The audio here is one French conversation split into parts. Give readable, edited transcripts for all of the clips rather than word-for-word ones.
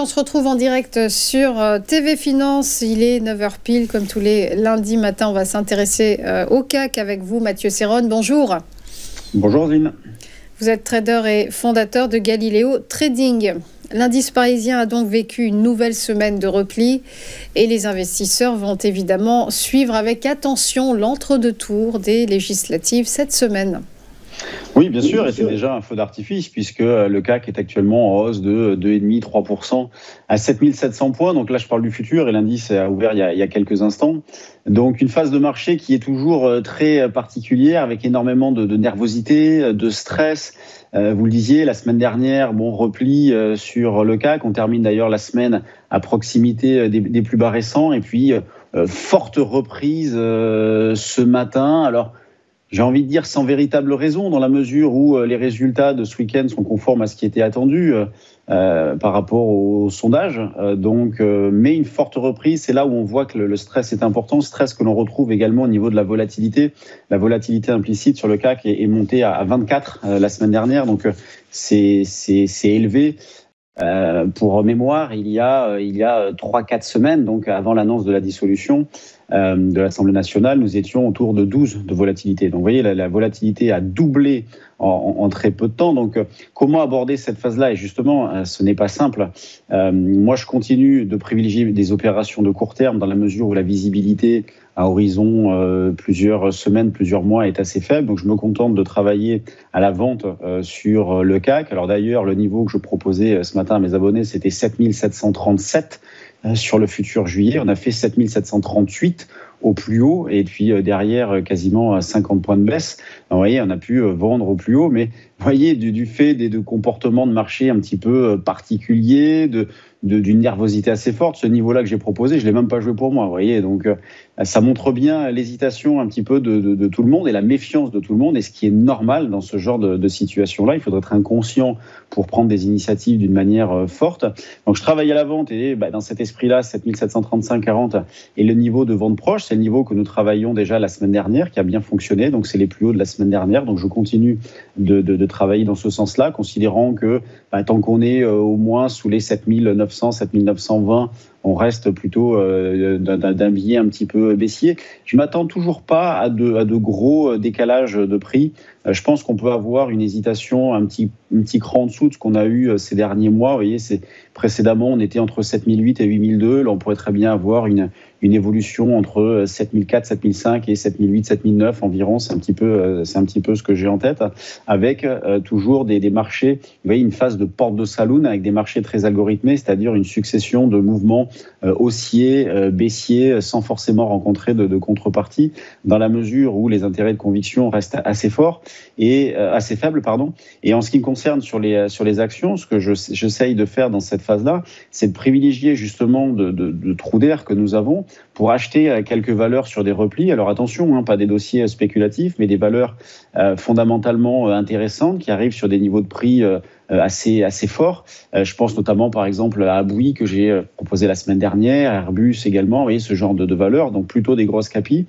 on se retrouve en direct sur TV Finance. Il est 9h pile, comme tous les lundis matins. On va s'intéresser au CAC avec vous, Mathieu Serronne. Bonjour. Bonjour Zine. Vous êtes trader et fondateur de Galileo Trading. L'indice parisien a donc vécu une nouvelle semaine de repli et les investisseurs vont évidemment suivre avec attention l'entre-deux tours des législatives cette semaine. Oui, bien sûr, et c'est déjà un feu d'artifice puisque le CAC est actuellement en hausse de 2,5-3% à 7700 points. Donc là, je parle du futur et l'indice a ouvert il y a quelques instants. Donc une phase de marché qui est toujours très particulière avec énormément de nervosité, de stress. Vous le disiez, la semaine dernière, repli sur le CAC. On termine d'ailleurs la semaine à proximité des plus bas récents. Et puis, forte reprise ce matin. Alors, j'ai envie de dire sans véritable raison, dans la mesure où les résultats de ce week-end sont conformes à ce qui était attendu par rapport au sondage. Mais une forte reprise, c'est là où on voit que le stress est important. Stress que l'on retrouve également au niveau de la volatilité. La volatilité implicite sur le CAC est montée à 24 la semaine dernière, donc c'est élevé. Pour mémoire, il y a 3-4 semaines, donc avant l'annonce de la dissolution de l'Assemblée nationale, nous étions autour de 12 de volatilité. Donc vous voyez, la volatilité a doublé en très peu de temps. Donc comment aborder cette phase-là ? Et justement, ce n'est pas simple. Moi, je continue de privilégier des opérations de court terme dans la mesure où la visibilité à horizon plusieurs semaines, plusieurs mois est assez faible. Donc je me contente de travailler à la vente sur le CAC. Alors d'ailleurs, le niveau que je proposais ce matin à mes abonnés, c'était 7737 sur le futur juillet. On a fait 7738 au plus haut et puis derrière quasiment 50 points de baisse. Donc, vous voyez, on a pu vendre au plus haut, mais vous voyez, du fait de comportements de marché un petit peu particuliers, d'une nervosité assez forte, ce niveau-là que j'ai proposé, je ne l'ai même pas joué pour moi. Vous voyez, donc ça montre bien l'hésitation un petit peu de tout le monde et la méfiance de tout le monde, et ce qui est normal dans ce genre de situation-là. Il faudrait être inconscient pour prendre des initiatives d'une manière forte. Donc je travaille à la vente et dans cet esprit-là, 7735,40 est le niveau de vente proche. C'est le niveau que nous travaillions déjà la semaine dernière, qui a bien fonctionné. Donc c'est les plus hauts de la semaine dernière. Donc je continue de travailler dans ce sens-là, considérant que tant qu'on est au moins sous les 7900, 7920, on reste plutôt d'un billet un petit peu baissier. Je ne m'attends toujours pas à de gros décalages de prix. Je pense qu'on peut avoir une hésitation un petit cran en dessous de ce qu'on a eu ces derniers mois. Vous voyez, précédemment, on était entre 7008 et 8002. Là, on pourrait très bien avoir une évolution entre 7004, 7005 et 7008, 7009 environ. C'est un petit peu ce que j'ai en tête, avec toujours des marchés. Vous voyez, une phase de porte de saloon avec des marchés très algorithmés, c'est-à-dire une succession de mouvements haussiers, baissiers, sans forcément rencontrer de contrepartie, dans la mesure où les intérêts de conviction restent assez forts et assez faibles, pardon. Et en ce qui me concerne sur les actions, ce que j'essaye de faire dans cette phase-là, c'est de privilégier justement de trous d'air que nous avons pour acheter quelques valeurs sur des replis. Alors attention, pas des dossiers spéculatifs, mais des valeurs fondamentalement intéressantes qui arrivent sur des niveaux de prix assez forts. Je pense notamment par exemple à Aboui que j'ai proposé la semaine dernière, Airbus également, vous voyez, ce genre de valeurs, donc plutôt des grosses capis.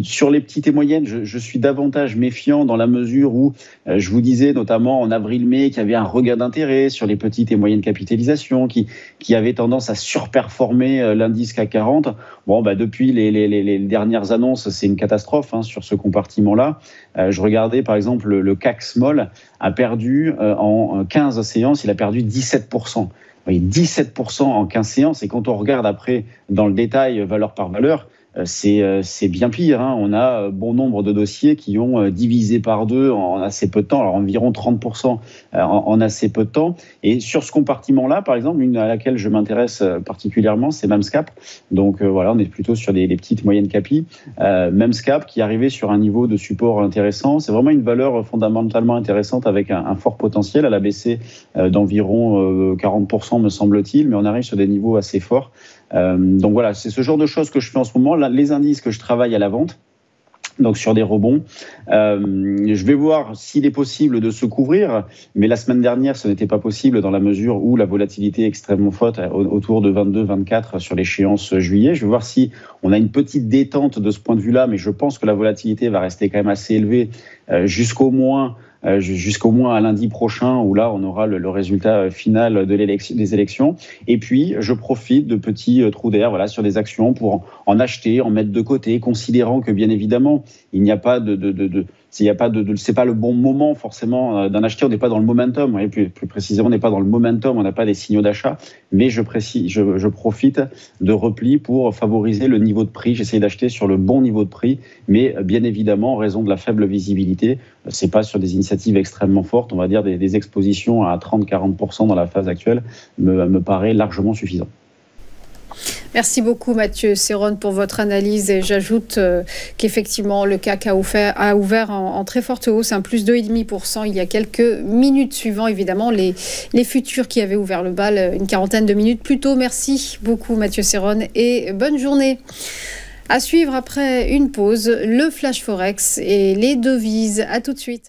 Sur les petites et moyennes, je suis davantage méfiant dans la mesure où je vous disais notamment en avril-mai qu'il y avait un regain d'intérêt sur les petites et moyennes capitalisations qui avait tendance à surperformer l'indice CAC 40. Depuis les dernières annonces, c'est une catastrophe sur ce compartiment-là. Je regardais par exemple le CAC Small a perdu en 15 séances, il a perdu 17%. Vous voyez, 17% en 15 séances, et quand on regarde après dans le détail valeur par valeur, c'est bien pire. On a bon nombre de dossiers qui ont divisé par deux en assez peu de temps, alors environ 30% en assez peu de temps. Et sur ce compartiment-là, par exemple, une à laquelle je m'intéresse particulièrement, c'est Memscap. Donc on est plutôt sur les petites moyennes capis. Memscap qui est arrivé sur un niveau de support intéressant. C'est vraiment une valeur fondamentalement intéressante avec un fort potentiel. Elle a baissé d'environ 40%, me semble-t-il, mais on arrive sur des niveaux assez forts. Donc voilà, c'est ce genre de choses que je fais en ce moment. Là, les indices que je travaille à la vente, donc sur des rebonds. Je vais voir s'il est possible de se couvrir, mais la semaine dernière, ce n'était pas possible dans la mesure où la volatilité est extrêmement forte, autour de 22-24 sur l'échéance juillet. Je vais voir si on a une petite détente de ce point de vue-là, mais je pense que la volatilité va rester quand même assez élevée jusqu'au moins jusqu'au moins à lundi prochain, où là, on aura le résultat final des élections. Et puis, je profite de petits trous d'air, voilà, sur des actions pour en acheter, en mettre de côté, considérant que, bien évidemment, il n'y a pas c'est pas le bon moment forcément d'en acheter, on n'est pas dans le momentum, et plus précisément, on n'est pas dans le momentum, on n'a pas des signaux d'achat, mais je profite de repli pour favoriser le niveau de prix. J'essaie d'acheter sur le bon niveau de prix, mais bien évidemment, en raison de la faible visibilité, c'est pas sur des initiatives extrêmement fortes, on va dire des expositions à 30-40% dans la phase actuelle me paraît largement suffisant. Merci beaucoup Mathieu Serronne pour votre analyse, et j'ajoute qu'effectivement le CAC a ouvert en très forte hausse, un plus 2,5% il y a quelques minutes, suivant évidemment les futurs qui avaient ouvert le bal une quarantaine de minutes plus tôt. Merci beaucoup Mathieu Serronne et bonne journée. À suivre après une pause, le Flash Forex et les devises. À tout de suite.